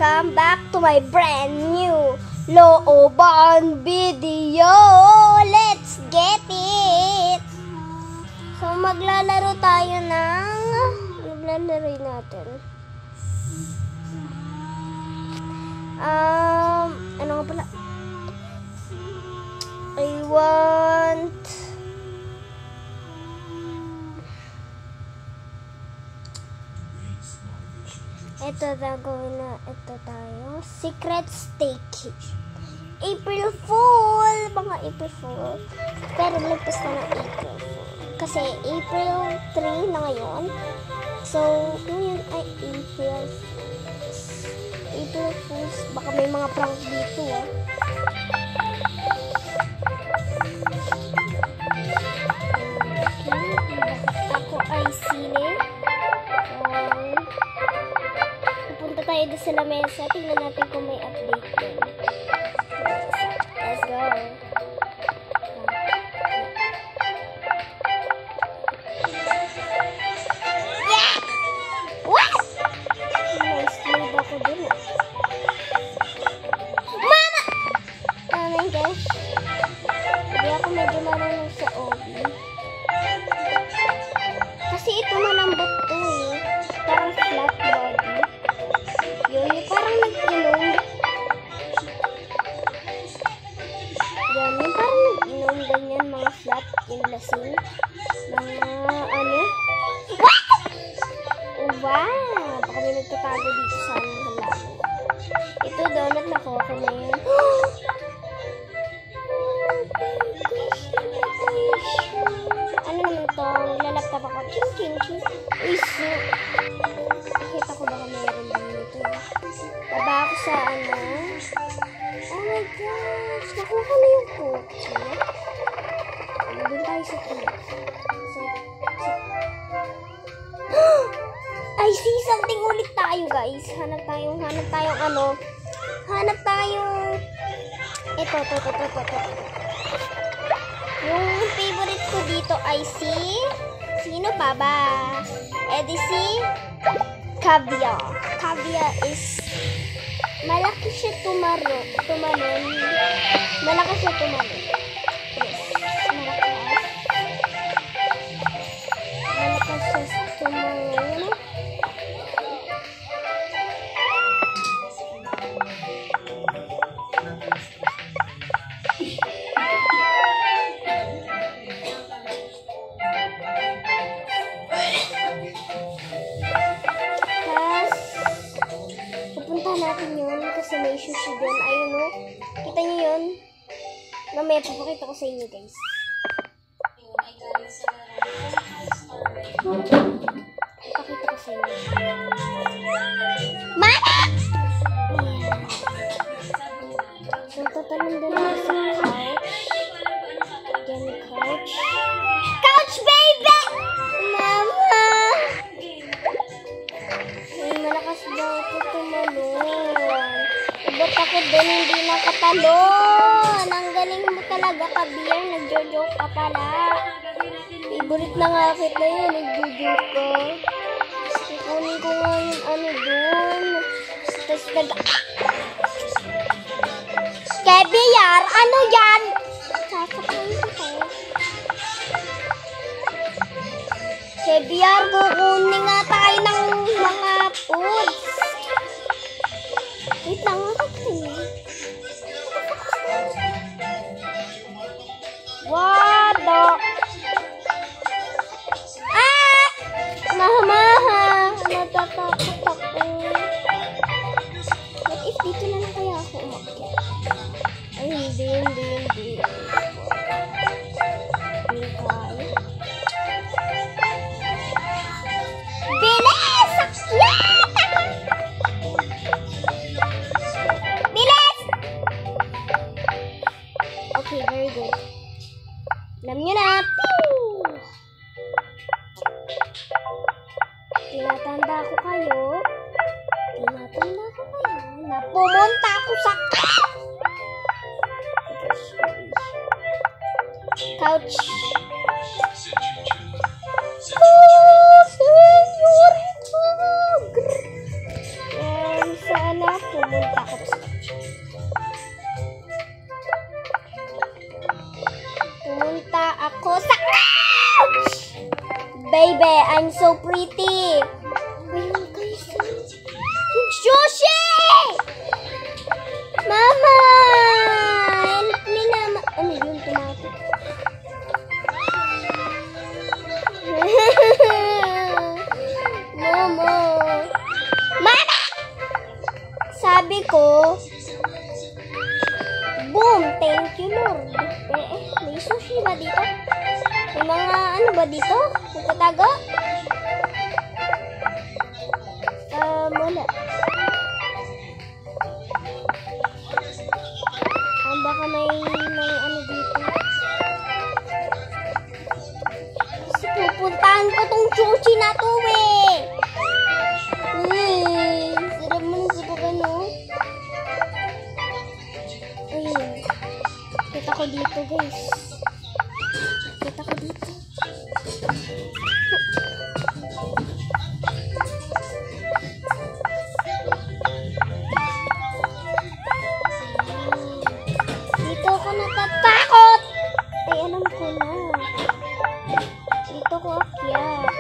Welcome back to my brand new Looban video. Let's get it! So, maglalaro tayo ng... Maglalaro natin. Ano nga pala? I want... Ito gagawin na ito tayo. Secret Staycation. April Fool! Mga April Fool. Pero lagpas na ng April Fool. Kasi April 3 na ngayon. So, ngayon ay April Fools. April Fools. Baka may mga prank dito ah. Okay. Ako ay sine. Tayo doon sa lamesa. Tingnan natin kung may update din. Let's go. Yeah! What? Nice load ako dun ah. Mama! Oh my gosh. Hindi ako medyo marunong sa OB. Kasi ito malambot to eh. Parang flat body. Yun, parang nag-inom. Yan, yung parang nag-inom. Ganyan, mga flat, yung lasing. Mga, ano? What? Oh, wow! Baka may nagtatago dito sa aming halaman. Ito, donut na ko. Ako na yun. Ano naman to? Lalaptop ako. Ching, ching, ching. Uy, so. Nakita ko baka mayroon din ito. Baba ako sa ano. Oh my gosh. Nakuha ko na yung kotse. Doon tayo sa place. I see something ulit tayo guys. Hanap tayong ano. Hanap tayong ito. Yung favorite ko dito ay si sino pa ba? Edi si Caviar. Caviar is malaki siya tumalon. Malaki siya tumalon. Yes, malakas siya tumalon. Natin yun kasi may sushi doon. Ayun o. Kita nyo yun? Mamaya papakita ko sa inyo guys. Papakita ko sa inyo. Mana! So tatalong doon ako sa couch. Again, couch. Couch baby! Mama! Ay, malakas daw ako tumalon. Ibot ako din, hindi nakatalon. Ang galing mo talaga, Caviar. Nagjo-joke ka pala. Favorite na nga kita yun, nagjo-joke ka. Ikunin ko nga yung ano dun. Tapos Caviar, ano yan? Sasakay ko. Caviar, kukunin nga tayo ng mga foods. Wait lang ako. What the? Ah! Mahamaha! Natatakot ako. What if dito na lang kaya ako umakyat? Ay, hindi. Hindi tayo. Bilis! Bilis! Okay, very good. Alam nyo na. Tinatanda ko kayo na pumunta ako sa couch. Sana po sabi ko, boom, thank you Lord. May sushi ba dito? May mga ano ba dito? Nagtatago? Wala. Baka may ano dito. Kasi pupuntahan ko tong sushi na to sarap mo na siya ano. Ayun. Kita ko dito guys. Kita ko dito. Dito ako natatakot. Ay, alam ko na. Dito ko akyat.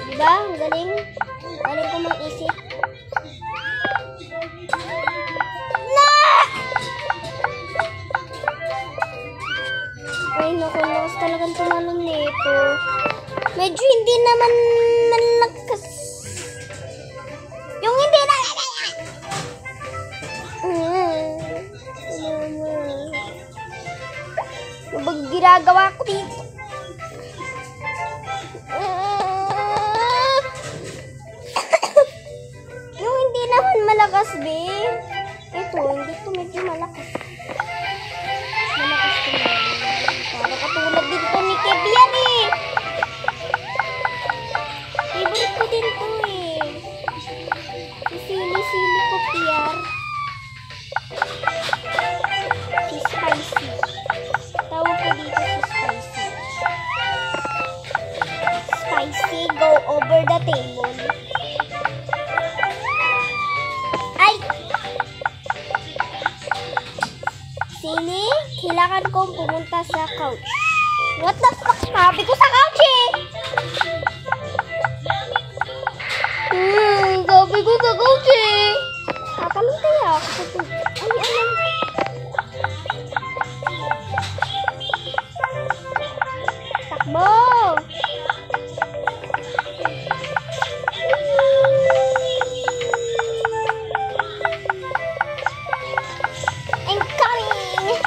Diba? Ang galing. Galing ko mag-isip. Ay, naku, lakas talagang tumalon nito. Medyo hindi naman malakas. Yung hindi na ano bang ginagawa ko dito? Yung hindi naman malakas, be. Ito, hindi to medyo malakas. Malakas to naman. Para katulad din to ni Kebian eh. Favorite ko din to eh. Sili-sili ko, PR. Si Spicy. Tawag ko dito si Spicy. Spicy, go over the table. Ay! Sili, kailangan kong pumunta sa couch. What the fuck? Sabi ko sa couch eh! Sabi ko sa couch eh! Tatalon kaya ako. Ay, alam. Takbo! I'm coming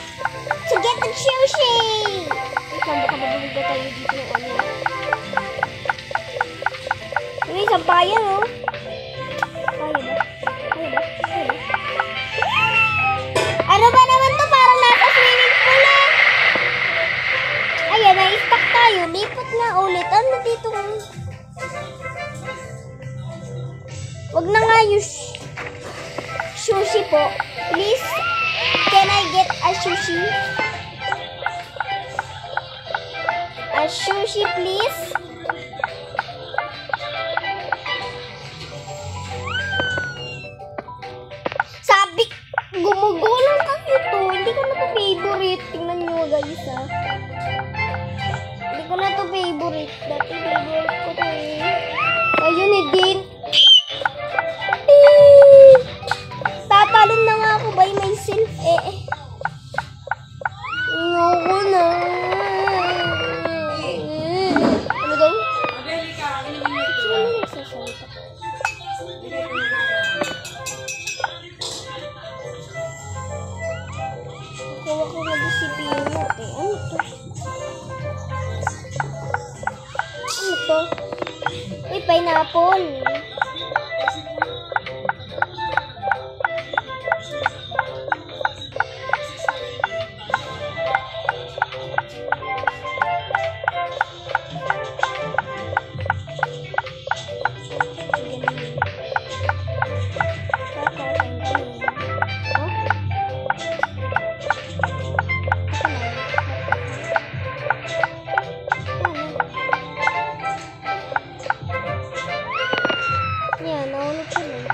to get the sushi! Baka mabulog na tayo dito ng ano. May isang bayan oh. Kaya ba? Kaya ba? Kaya ba? Ano ba naman to? Parang nasa swimming pool eh. Ayan, na-stuck tayo. Lipat nga ulit. Ano dito? Wag na nga yung sushi po. Please, can I get a sushi? A sushi, please. Sabi, gumugulang kasi ito. Hindi ko na ito favorite. Tingnan nyo guys ha. Hindi ko na ito favorite. Dati favorite ko ito eh. Ayun eh din. Tatalon na nga ako by myself eh. Ayoko na. Ano daw? Sino na nagsasalita? Kuha ko na si Peanut eh. Ano to? Ano to? May pineapple. Yan, nahulog ko lang.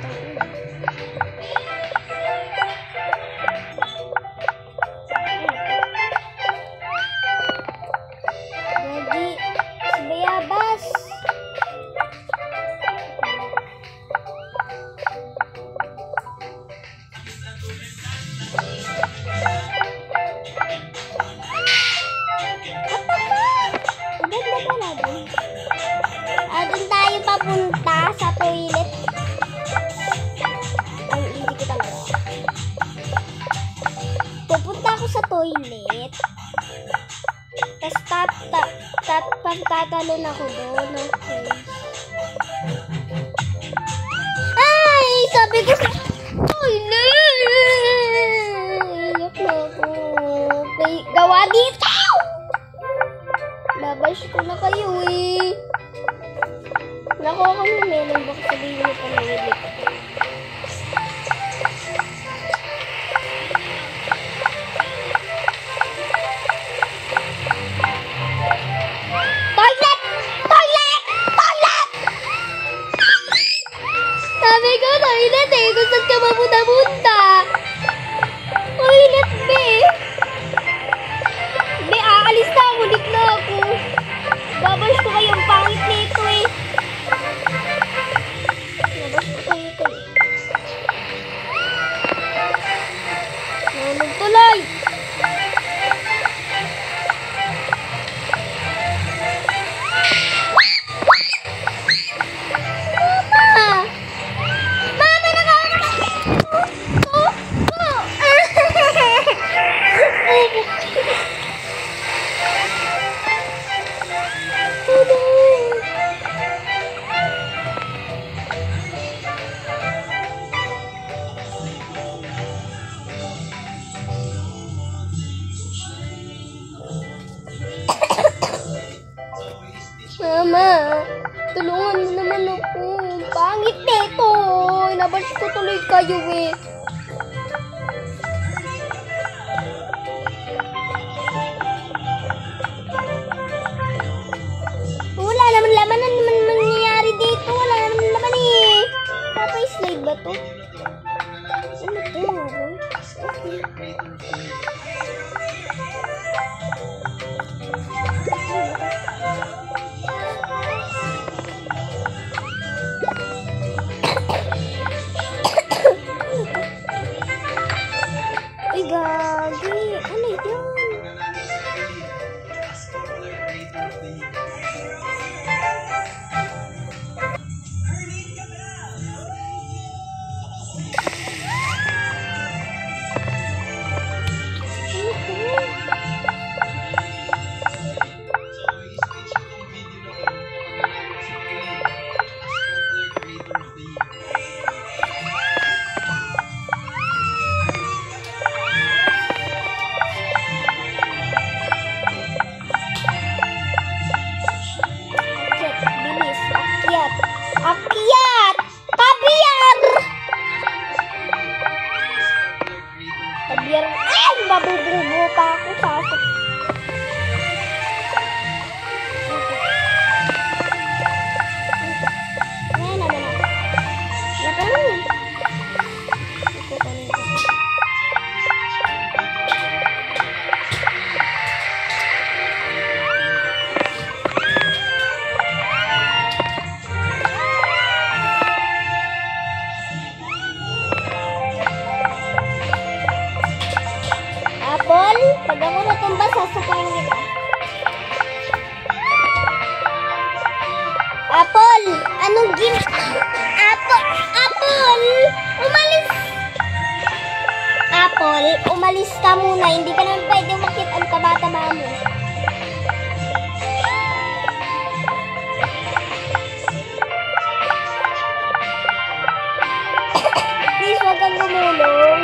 Ready? Si Bayabas. Doon tayo papunta sa toilet. toilet. Tapos pagtatalon ako doon. Okay. Ay! Sabi ko sa toilet! Iyak na ako. Okay, gawa dito! Babash ko na kayo eh. Nakuha ko yung melon. Baka sabihin mo pa na ulit. Toilet! Toilet! Toilet! Sabi ko toilet eh. Kung saan ka mapunta-punta. Toilet be. Be, aalis na ako. Ulit na ako. Babash ko kayong pangit nito eh. Babash ko kayo ito eh. Nalog tuloy. Mama, tulungan mo naman ako. Pangit nito. Inabash ko tuloy kayo eh. Wala naman laman. Ano naman nangyayari dito? Wala naman laman eh. Slide ba to? Ano to? Okay. Ay, gagi. Ano yun? Akyat! Kabiar! Kabiar! Ay! Mabububo pa ako sa asok. Ayan naman ako. Napalan. Apple, pag ako natumba, sasapain kita. Apple, anong Apple, umalis. Apple, umalis ka muna. Hindi ka naman pwede makita ang taba-taba mo. Please, wag kang gumulong.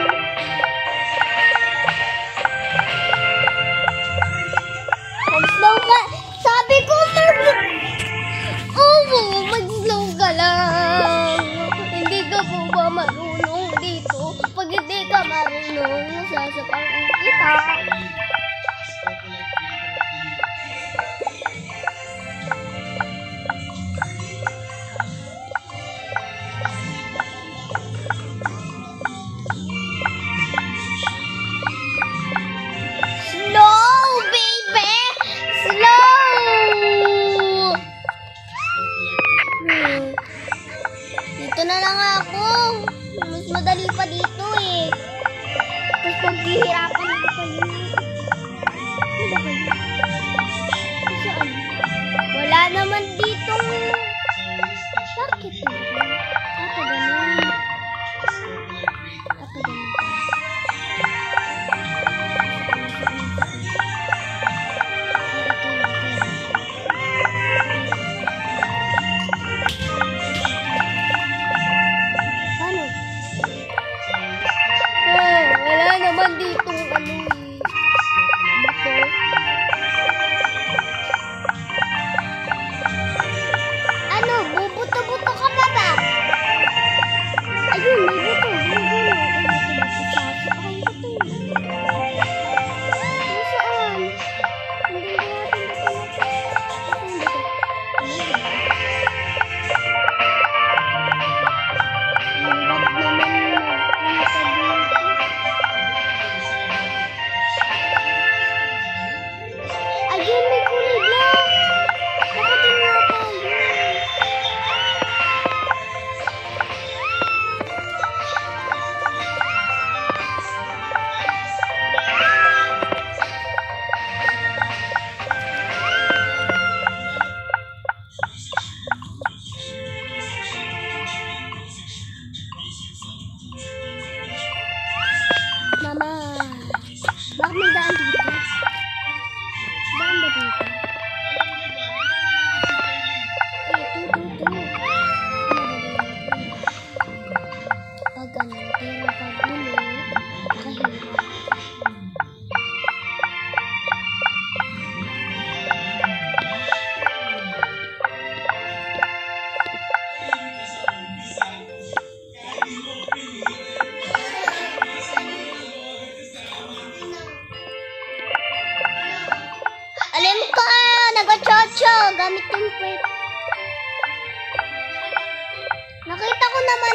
Mag-slow ka. Sabi ko, mag-slow ka lang. Hindi ka po ba marunong dito? Pag hindi ka marunong, sasapain kita.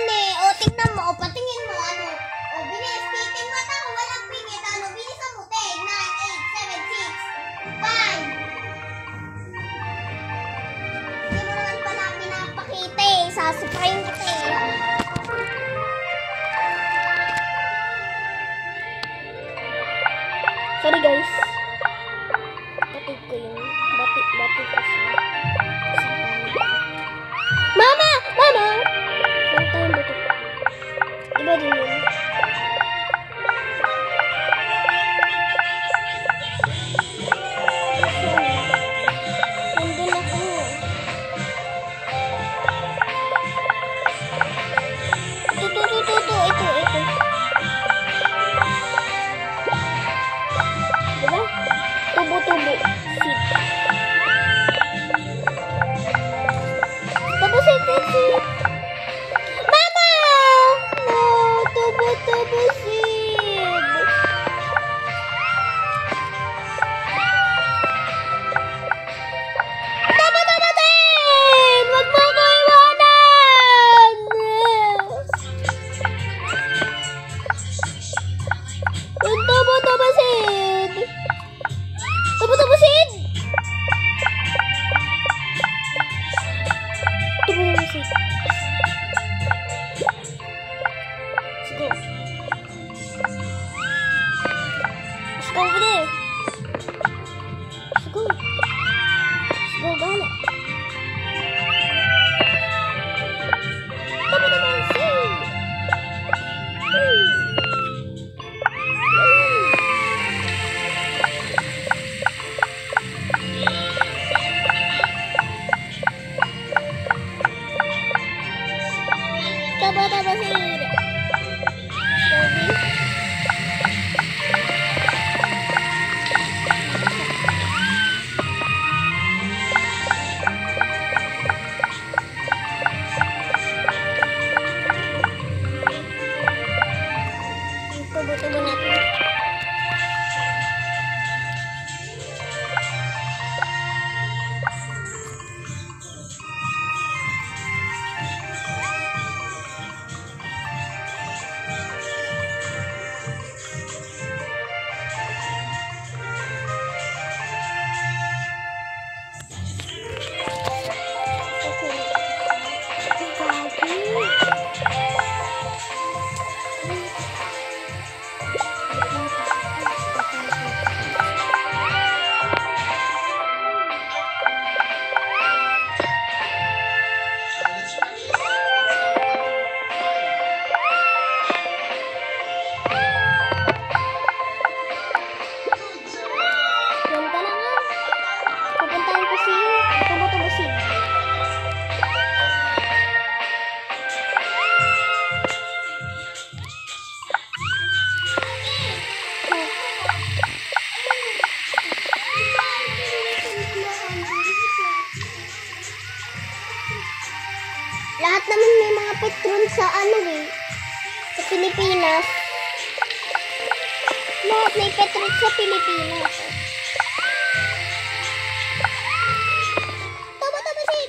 naman eh. O, tingnan mo. O, patingin mo. Ano? O, bilis. Titing mata ko. Walang pingit. Ano? Bilisan mo. 10, 9, 8, 7, 6, 5. Hindi mo naman pala pinapakita eh. Sasuprayin kita eh. Sorry guys. Batik ko yun. Batik ko siya. Mama! Mama! Huwag tayong batik. Iba din yun. Nandun ako. Ito. Diba? Tubo. Seed. Tapos ito seed. Mama! No, tubo seed. Tubo din! Wag mo ko iwanan! Yung tubo seed. Tubo seed. Tubo seed. Let's go. Let's go over there. Let's go. Let's go, gala. Tubo seed. Tubo seed. Tubo natin. Lahat naman may mga petron sa sa Pilipinas. Lahat may petron sa Pilipinas. Tubo seed.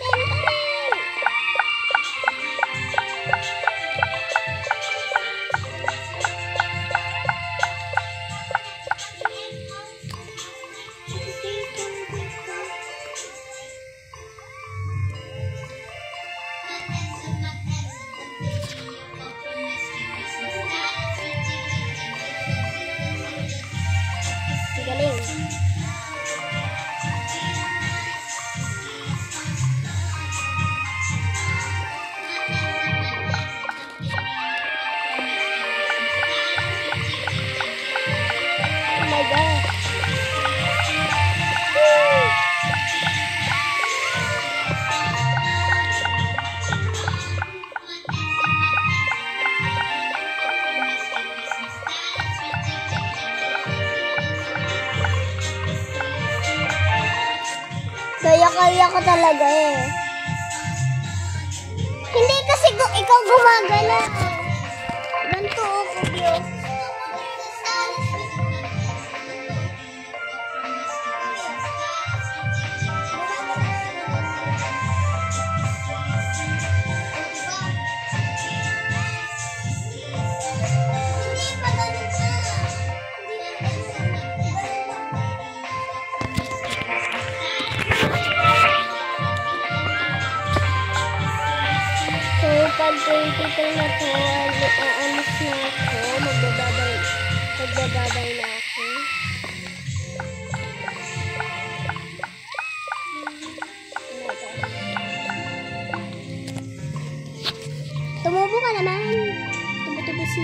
Galing. Oh my God. Kaya ko talaga eh. Hindi kasi ikaw gumagana. Ganito ako, Diyos. pag 23 na to, aalis na ako. Magbababay na ako. Tumubo ka naman. Tubo-tubo si.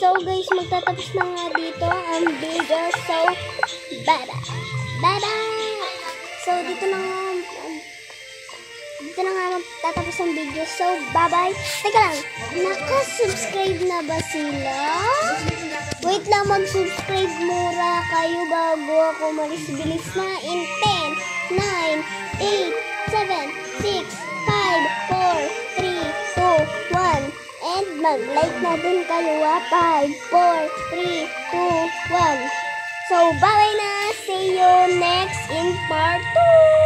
So guys, magtatapos na nga dito ang video. So, bye-bye! So, dito na nga magtatapos ang video. So, bye-bye! Teka lang, naka-subscribe na ba sila? Wait lang, mag-subscribe mura kayo bago ako malis-bilis na in 10, 9, 8, 7, 6, 5, 4, 3, 2, 1. And mag-like na din kayo 5, 4, 3, 2, 1. So, bye-bye na! See you next in part 2!